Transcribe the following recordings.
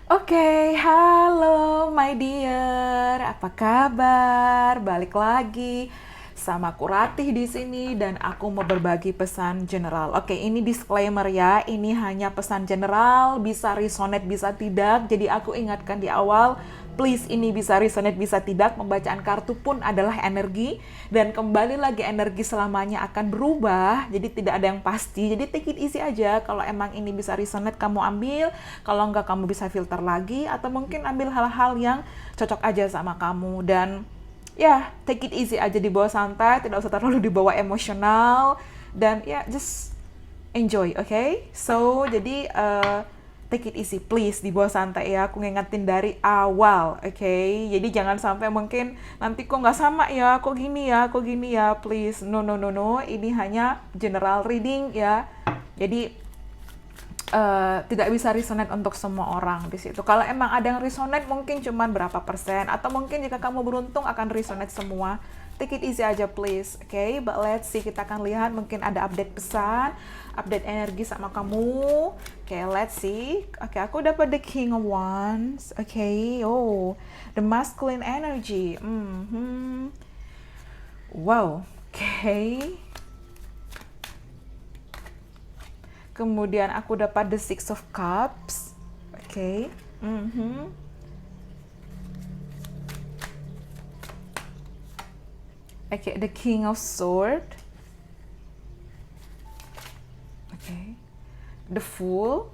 Oke, halo my dear, apa kabar? Balik lagi sama aku Ratih di sini dan aku mau berbagi pesan general. Oke, ini disclaimer ya, ini hanya pesan general, bisa resonate bisa tidak. Jadi aku ingatkan di awal, please ini bisa resonate bisa tidak. Pembacaan kartu pun adalah energi dan kembali lagi energi selamanya akan berubah. Jadi tidak ada yang pasti. Jadi take it easy aja. Kalau emang ini bisa resonate kamu ambil, kalau enggak kamu bisa filter lagi atau mungkin ambil hal-hal yang cocok aja sama kamu dan ya take it easy aja, dibawa santai, tidak usah terlalu dibawa emosional dan ya just enjoy, okay? So jadi take it easy please, dibawa santai ya, aku ngingetin dari awal, okay? Jadi jangan sampai mungkin nanti kok nggak sama ya, kok gini ya, please, no no no no, ini hanya general reading ya. Jadi tidak bisa resonate untuk semua orang di situ. Kalau emang ada yang resonate mungkin cuma berapa persen atau mungkin jika kamu beruntung akan resonate semua. Take it easy aja please, oke? Okay? But let's see, kita akan lihat mungkin ada update pesan, update energi sama kamu. Oke, okay, let's see. Oke, okay, aku dapat the King of Wands. Oke, okay. Oh, the masculine energy. Wow, oke. Okay. Kemudian aku dapat the Six of Cups. Oke. Oke, the King of Sword. Oke. The Fool.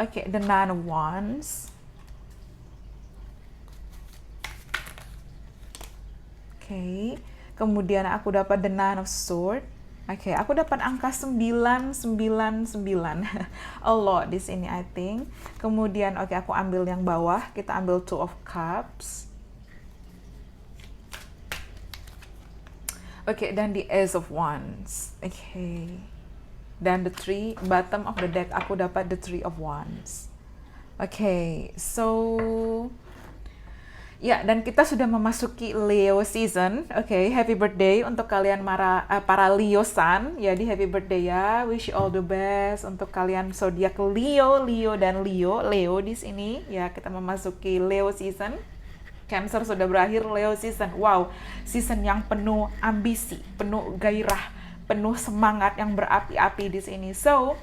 Oke, the Nine of Wands. Oke. Kemudian aku dapat the Nine of Sword. Oke, aku dapat angka 999. A lot di sini I think. Kemudian oke, aku ambil yang bawah. Kita ambil Two of Cups. Oke, dan the Ace of Wands. Oke. Dan the three, bottom of the deck aku dapat the Three of Wands. Oke, so ya, dan kita sudah memasuki Leo season. Oke, happy birthday untuk kalian para Leo-san. Ya, di happy birthday ya. Wish you all the best untuk kalian zodiak Leo, Leo dan Leo. Leo di sini ya, kita memasuki Leo season. Cancer sudah berakhir, Leo season. Wow, season yang penuh ambisi, penuh gairah, penuh semangat yang berapi-api di sini. So,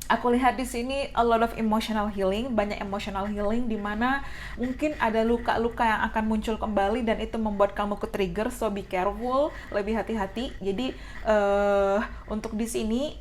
aku lihat di sini a lot of emotional healing, banyak emotional healing di mana mungkin ada luka-luka yang akan muncul kembali dan itu membuat kamu ke-trigger, so be careful, lebih hati-hati. Jadi untuk di sini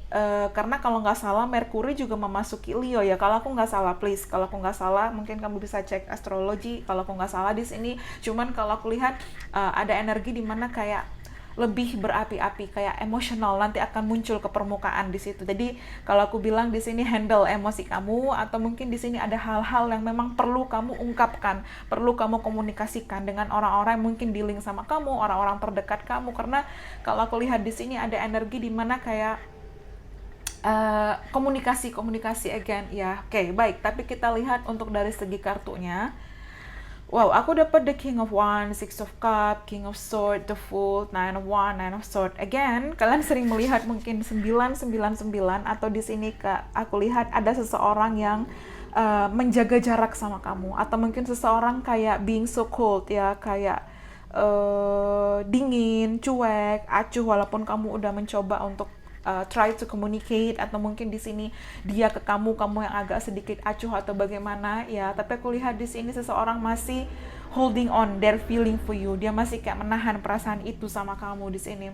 karena kalau nggak salah Mercury juga memasuki Leo ya. Kalau aku nggak salah, please, kalau aku nggak salah mungkin kamu bisa cek astrologi. Kalau aku nggak salah di sini, cuman kalau aku lihat ada energi di mana kayak lebih berapi-api, kayak emosional nanti akan muncul ke permukaan di situ. Jadi kalau aku bilang di sini handle emosi kamu, atau mungkin di sini ada hal-hal yang memang perlu kamu ungkapkan, perlu kamu komunikasikan dengan orang-orang yang mungkin dealing sama kamu, orang-orang terdekat kamu. Karena kalau aku lihat di sini ada energi di mana kayak komunikasi again ya. Oke, baik, tapi kita lihat untuk dari segi kartunya. Wow, aku dapat the King of Wands, Six of Cups, King of Sword, the Fool, Nine of Wands, Nine of Sword. Again, kalian sering melihat mungkin 999 atau di sini aku lihat ada seseorang yang menjaga jarak sama kamu, atau mungkin seseorang kayak being so cold ya, kayak dingin, cuek, acuh walaupun kamu udah mencoba untuk try to communicate, atau mungkin di sini dia ke kamu yang agak sedikit acuh atau bagaimana ya. Tapi aku lihat di sini seseorang masih holding on their feeling for you, dia masih kayak menahan perasaan itu sama kamu di sini.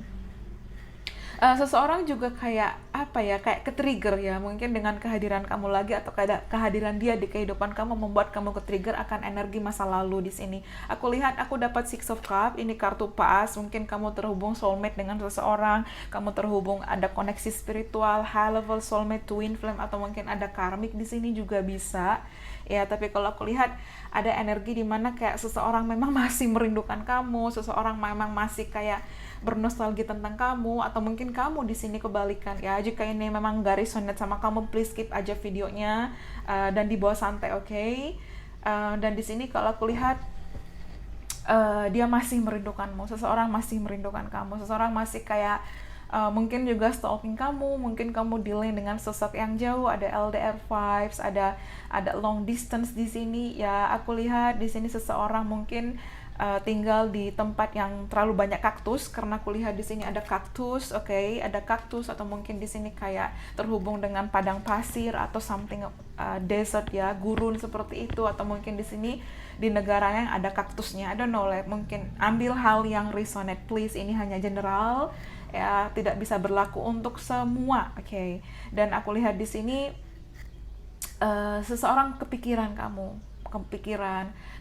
Seseorang juga kayak apa ya, kayak ke-trigger ya, mungkin dengan kehadiran kamu lagi atau kehadiran dia di kehidupan kamu membuat kamu ke-trigger akan energi masa lalu di sini. Aku lihat aku dapat Six of Cups, ini kartu pas, mungkin kamu terhubung soulmate dengan seseorang, kamu terhubung ada koneksi spiritual, high level soulmate, twin flame, atau mungkin ada karmic di sini juga bisa. Ya, tapi kalau aku lihat ada energi di mana kayak seseorang memang masih merindukan kamu, seseorang memang masih kayak bernostalgia tentang kamu, atau mungkin kamu di sini kebalikan ya. Jika ini memang gak resonate sama kamu, please skip aja videonya dan dibawa santai, oke? Dan di sini kalau aku lihat dia masih merindukanmu, seseorang masih merindukan kamu, seseorang masih kayak mungkin juga stalking kamu, mungkin kamu dealing dengan sosok yang jauh, ada LDR vibes, ada long distance di sini. Ya, aku lihat di sini seseorang mungkin tinggal di tempat yang terlalu banyak kaktus, karena aku lihat di sini ada kaktus, oke, ada kaktus, atau mungkin di sini kayak terhubung dengan padang pasir atau something desert ya, gurun seperti itu, atau mungkin di sini di negara yang ada kaktusnya. I don't know, like, mungkin ambil hal yang resonate please, ini hanya general ya, tidak bisa berlaku untuk semua, oke. Dan aku lihat di sini seseorang kepikiran,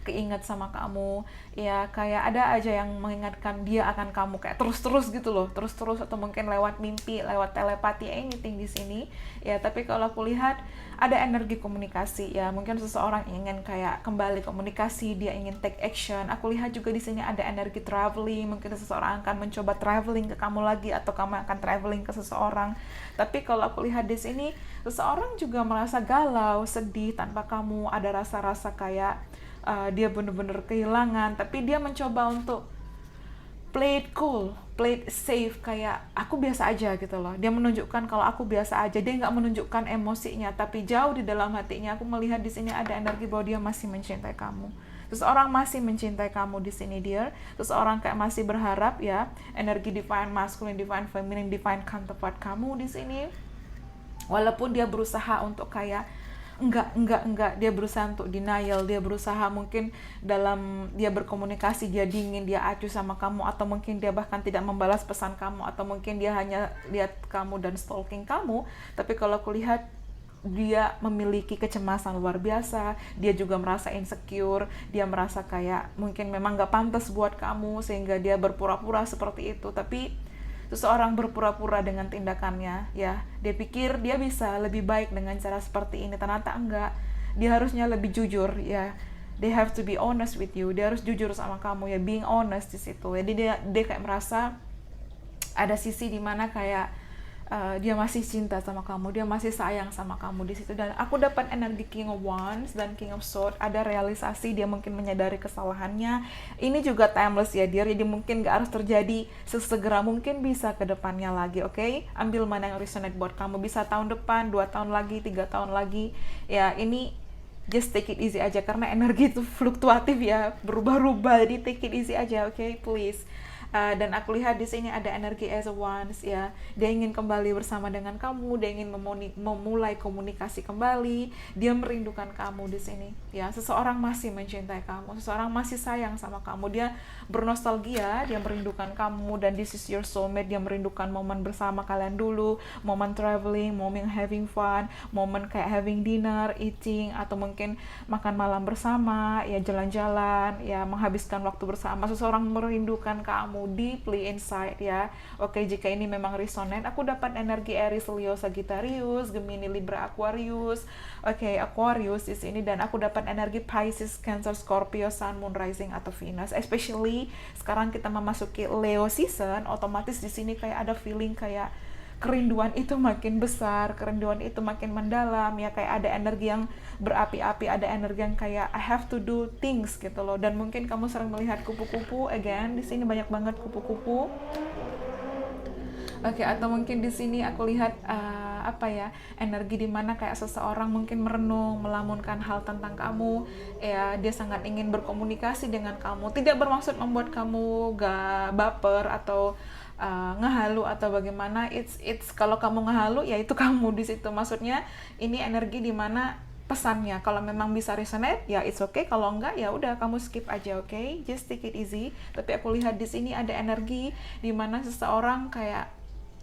keinget sama kamu, ya kayak ada aja yang mengingatkan dia akan kamu, kayak terus-terus gitu loh, terus-terus, atau mungkin lewat mimpi, lewat telepati, anything di sini ya. Tapi kalau aku lihat ada energi komunikasi ya, mungkin seseorang ingin kayak kembali komunikasi, dia ingin take action. Aku lihat juga di sini ada energi traveling, mungkin seseorang akan mencoba traveling ke kamu lagi, atau kamu akan traveling ke seseorang. Tapi kalau aku lihat di sini, seseorang juga merasa galau, sedih tanpa kamu, ada rasa-rasa kayak dia bener-bener kehilangan, tapi dia mencoba untuk play it cool, play it safe, kayak aku biasa aja gitu loh. Dia menunjukkan kalau aku biasa aja, dia nggak menunjukkan emosinya, tapi jauh di dalam hatinya aku melihat di sini ada energi bahwa dia masih mencintai kamu. Seseorang masih mencintai kamu di sini, dear. Seseorang kayak masih berharap ya, energi divine masculine, divine feminine, divine counterpart kamu di sini. Walaupun dia berusaha untuk kayak enggak, dia berusaha untuk denial, dia berusaha mungkin dalam dia berkomunikasi dia dingin, dia acuh sama kamu, atau mungkin dia bahkan tidak membalas pesan kamu, atau mungkin dia hanya lihat kamu dan stalking kamu. Tapi kalau aku lihat dia memiliki kecemasan luar biasa, dia juga merasa insecure, dia merasa kayak mungkin memang gak pantas buat kamu, sehingga dia berpura-pura seperti itu. Tapi seseorang berpura-pura dengan tindakannya ya, dia pikir dia bisa lebih baik dengan cara seperti ini, ternyata enggak. Dia harusnya lebih jujur ya, they have to be honest with you, dia harus jujur sama kamu ya, being honest di situ. Jadi dia kayak merasa ada sisi dimana kayak dia masih cinta sama kamu, dia masih sayang sama kamu di situ. Dan aku dapat energi King of Wands dan King of Swords, ada realisasi, dia mungkin menyadari kesalahannya. Ini juga timeless ya dear, jadi mungkin gak harus terjadi sesegera mungkin, bisa ke depannya lagi, oke? Ambil mana yang resonate buat kamu, bisa tahun depan, 2 tahun lagi, 3 tahun lagi ya. Ini just take it easy aja, karena energi itu fluktuatif ya, berubah-ubah, jadi take it easy aja, oke, please. Dan aku lihat di sini ada energi as a ones ya, dia ingin kembali bersama dengan kamu, dia ingin memulai komunikasi kembali, dia merindukan kamu di sini ya. Seseorang masih mencintai kamu, seseorang masih sayang sama kamu, dia bernostalgia, dia merindukan kamu, dan this is your soulmate. Dia merindukan momen bersama kalian dulu, momen traveling, momen having fun, momen kayak having dinner, eating, atau mungkin makan malam bersama ya, jalan-jalan ya, menghabiskan waktu bersama. Seseorang merindukan kamu deeply inside ya. Oke, jika ini memang resonate, aku dapat energi Aries, Leo, Sagittarius, Gemini, Libra, Aquarius. Oke, Aquarius di sini, dan aku dapat energi Pisces, Cancer, Scorpio, Sun, Moon, Rising atau Venus. Especially sekarang kita memasuki Leo season, otomatis di sini kayak ada feeling kayak kerinduan itu makin besar, kerinduan itu makin mendalam ya, kayak ada energi yang berapi-api, ada energi yang kayak I have to do things gitu loh. Dan mungkin kamu sering melihat kupu-kupu, again di sini banyak banget kupu-kupu. Oke, atau mungkin di sini aku lihat energi dimana kayak seseorang mungkin merenung, melamunkan hal tentang kamu ya, dia sangat ingin berkomunikasi dengan kamu, tidak bermaksud membuat kamu gak baper atau ngehalu atau bagaimana. It's kalau kamu ngehalu ya itu kamu di situ, maksudnya ini energi dimana pesannya kalau memang bisa resonate ya it's okay, kalau enggak ya udah kamu skip aja, okay? Just take it easy. Tapi aku lihat di sini ada energi dimana seseorang kayak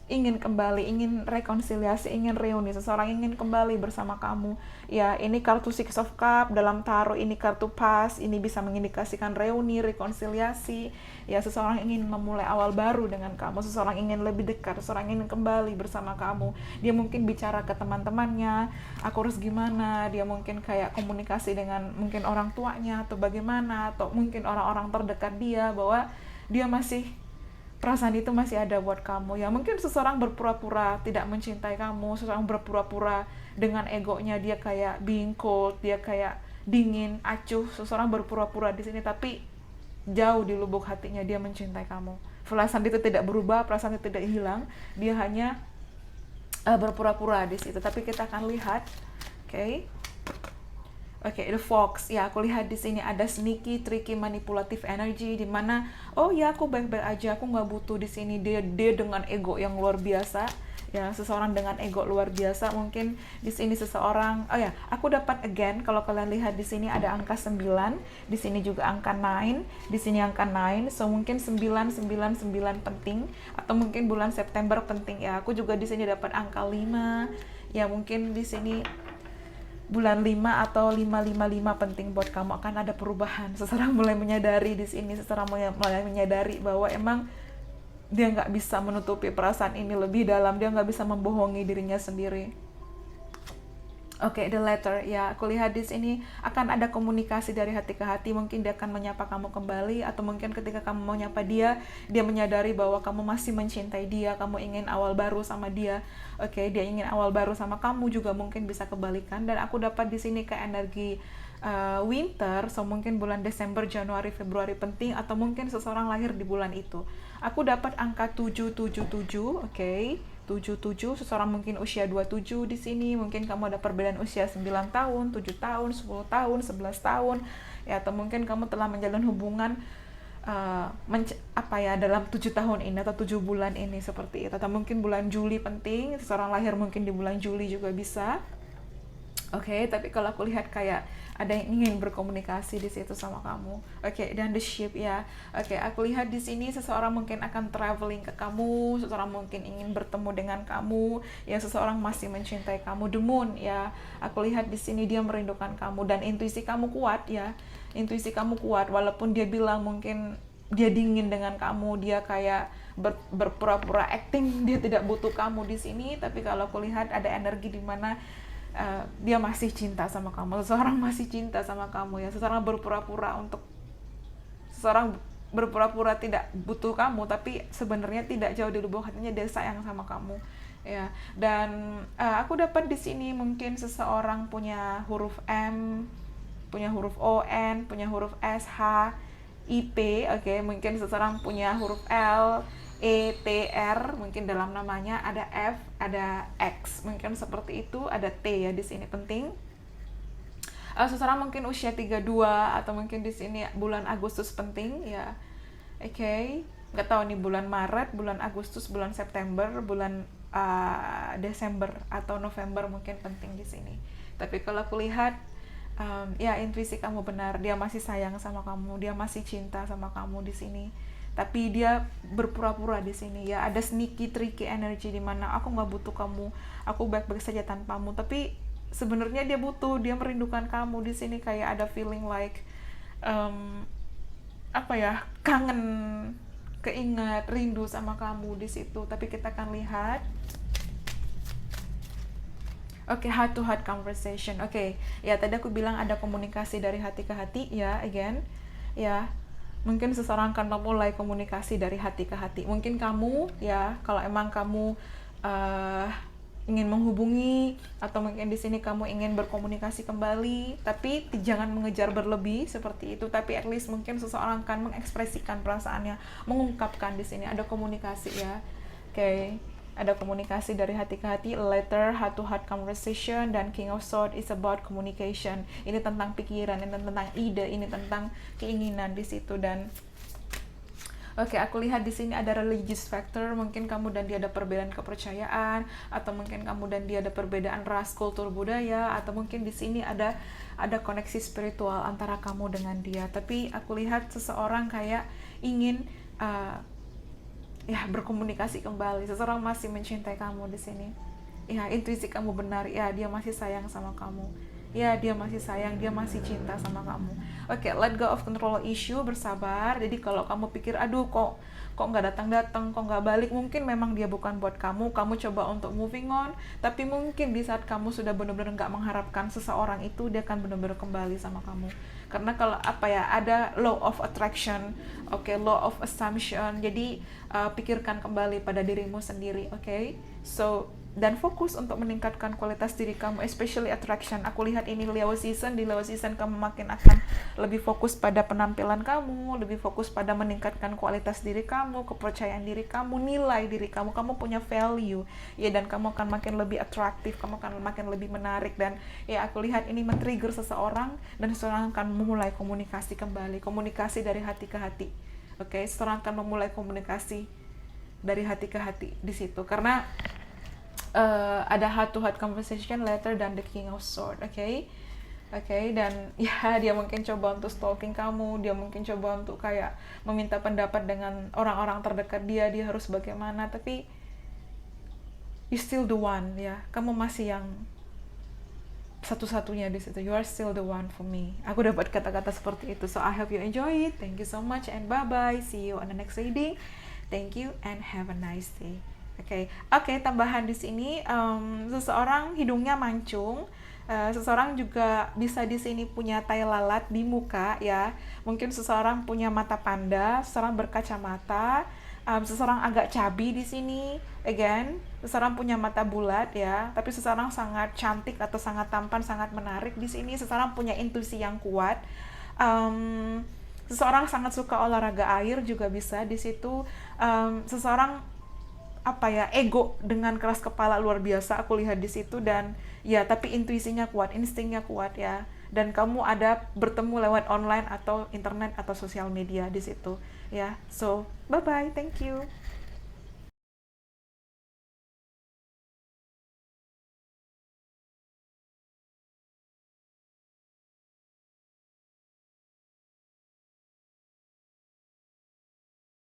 ingin kembali, ingin rekonsiliasi, ingin reuni, seseorang ingin kembali bersama kamu ya. Ini kartu Six of Cup dalam tarot, ini kartu pas, ini bisa mengindikasikan reuni, rekonsiliasi ya. Seseorang ingin memulai awal baru dengan kamu, seseorang ingin lebih dekat, seseorang ingin kembali bersama kamu. Dia mungkin bicara ke teman-temannya, aku harus gimana, dia mungkin kayak komunikasi dengan mungkin orang tuanya atau bagaimana, atau mungkin orang-orang terdekat dia, bahwa dia masih, perasaan itu masih ada buat kamu ya. Mungkin seseorang berpura-pura tidak mencintai kamu, seseorang berpura-pura dengan egonya, dia kayak being cold, dia kayak dingin, acuh. Seseorang berpura-pura di sini, tapi jauh di lubuk hatinya dia mencintai kamu. perasaan itu tidak berubah, perasaan itu tidak hilang, dia hanya berpura-pura di situ. Tapi kita akan lihat, oke. Oke, the fox. Ya, aku lihat di sini ada sneaky, tricky, manipulative energy di mana oh ya aku baik-baik aja, aku nggak butuh di sini. Dia dengan ego yang luar biasa. Ya, seseorang dengan ego luar biasa. Mungkin di sini seseorang, oh ya, aku dapat again kalau kalian lihat di sini ada angka 9, di sini juga angka 9, di sini angka 9. So mungkin 999 penting atau mungkin bulan September penting ya. Aku juga di sini dapat angka 5. Ya, mungkin di sini bulan 5 atau 555 penting buat kamu, akan ada perubahan. Seseorang mulai menyadari di sini, seseorang mulai menyadari bahwa emang dia nggak bisa menutupi perasaan ini lebih dalam, dia nggak bisa membohongi dirinya sendiri. Oke, the letter. Ya, aku lihat di sini akan ada komunikasi dari hati ke hati. Mungkin dia akan menyapa kamu kembali, atau mungkin ketika kamu mau nyapa dia, dia menyadari bahwa kamu masih mencintai dia, kamu ingin awal baru sama dia. Oke, dia ingin awal baru sama kamu juga, mungkin bisa kebalikan. Dan aku dapat di sini ke energi winter, so mungkin bulan Desember, Januari, Februari penting, atau mungkin seseorang lahir di bulan itu. Aku dapat angka 777, oke. 77, seseorang mungkin usia 27 di sini, mungkin kamu ada perbedaan usia 9 tahun, 7 tahun, 10 tahun, 11 tahun, ya, atau mungkin kamu telah menjalin hubungan dalam 7 tahun ini atau 7 bulan ini seperti itu, atau mungkin bulan Juli penting, seseorang lahir mungkin di bulan Juli juga bisa. Oke, tapi kalau aku lihat kayak ada yang ingin berkomunikasi di situ sama kamu. Oke, dan the ship ya. Oke, aku lihat di sini seseorang mungkin akan traveling ke kamu, seseorang mungkin ingin bertemu dengan kamu, ya, seseorang masih mencintai kamu. The moon ya. Aku lihat di sini dia merindukan kamu dan intuisi kamu kuat ya. Intuisi kamu kuat walaupun dia bilang mungkin dia dingin dengan kamu, dia kayak berpura-pura acting, dia tidak butuh kamu di sini, tapi kalau aku lihat ada energi di mana dia masih cinta sama kamu, seseorang masih cinta sama kamu ya. Seseorang berpura-pura tidak butuh kamu, tapi sebenarnya tidak, jauh di lubuk hatinya dia sayang sama kamu ya. Dan aku dapat di sini mungkin seseorang punya huruf M, punya huruf O, N, punya huruf S, H, I, P. Oke, mungkin seseorang punya huruf L, E, T, R, mungkin dalam namanya ada F, ada X, mungkin seperti itu, ada T ya di sini penting. Seseorang mungkin usia 32 atau mungkin di sini bulan Agustus penting ya. Oke, nggak tahu nih bulan Maret, bulan Agustus, bulan September, bulan Desember atau November mungkin penting di sini. Tapi kalau aku lihat ya intuisi kamu benar, dia masih sayang sama kamu, dia masih cinta sama kamu di sini. Tapi dia berpura-pura di sini ya. Ada sneaky, tricky energy di mana aku nggak butuh kamu, aku baik-baik saja tanpamu. Tapi sebenarnya dia butuh, dia merindukan kamu di sini. Kayak ada feeling like kangen, keinget, rindu sama kamu di situ. Tapi kita akan lihat. Oke, heart to heart conversation. Oke, ya tadi aku bilang ada komunikasi dari hati ke hati ya, again ya. Mungkin seseorang akan memulai komunikasi dari hati ke hati. Mungkin kamu ya, kalau emang kamu ingin menghubungi, atau mungkin di sini kamu ingin berkomunikasi kembali, tapi jangan mengejar berlebih seperti itu. Tapi at least mungkin seseorang akan mengekspresikan perasaannya, mengungkapkan di sini ada komunikasi ya. Oke. Ada komunikasi dari hati ke hati, letter, heart to heart conversation, dan King of Swords is about communication. Ini tentang pikiran, ini tentang ide, ini tentang keinginan di situ. Dan oke, aku lihat di sini ada religious factor, mungkin kamu dan dia ada perbedaan kepercayaan, atau mungkin kamu dan dia ada perbedaan ras, kultur, budaya, atau mungkin di sini ada koneksi spiritual antara kamu dengan dia. Tapi aku lihat seseorang kayak ingin berkomunikasi kembali. Seseorang masih mencintai kamu di sini. Ya, intuisi kamu benar. Ya, dia masih sayang sama kamu. Ya, dia masih sayang, dia masih cinta sama kamu. Oke, let go of control issue, bersabar. Jadi kalau kamu pikir, aduh kok nggak datang, kok nggak balik, mungkin memang dia bukan buat kamu. Kamu coba untuk moving on. Tapi mungkin di saat kamu sudah benar-benar nggak mengharapkan seseorang itu, dia akan benar-benar kembali sama kamu. Karena kalau ada law of attraction, law of assumption. Jadi pikirkan kembali pada dirimu sendiri, so dan fokus untuk meningkatkan kualitas diri kamu, especially attraction. Aku lihat ini Leo season, di Leo season kamu makin akan lebih fokus pada penampilan kamu, lebih fokus pada meningkatkan kualitas diri kamu, kepercayaan diri kamu, nilai diri kamu, kamu punya value ya, dan kamu akan makin lebih atraktif, kamu akan makin lebih menarik. Dan ya aku lihat ini men-trigger seseorang, dan seseorang akan memulai komunikasi kembali, komunikasi dari hati ke hati. Oke, seseorang akan memulai komunikasi dari hati ke hati di situ, karena ada heart to heart conversation later than the king of sword. Oke, dan ya dia mungkin coba untuk stalking kamu, dia mungkin coba untuk kayak meminta pendapat dengan orang-orang terdekat dia harus bagaimana, tapi you still the one ya, kamu masih yang satu-satunya di situ. You are still the one for me. Aku dapat kata-kata seperti itu. So I hope you enjoy it. Thank you so much and bye bye. See you on the next reading. Thank you and have a nice day. Oke, tambahan di sini, seseorang hidungnya mancung, seseorang juga bisa di sini punya tai lalat di muka ya. Mungkin seseorang punya mata panda, seseorang berkacamata, seseorang agak cabi di sini. Again, seseorang punya mata bulat ya, tapi seseorang sangat cantik atau sangat tampan, sangat menarik di sini. Seseorang punya intuisi yang kuat. Seseorang sangat suka olahraga air juga bisa di situ. Seseorang ego dengan keras kepala luar biasa aku lihat di situ, dan ya tapi intuisinya kuat, instingnya kuat ya, dan kamu ada bertemu lewat online atau internet atau sosial media di situ ya. So bye bye, thank you.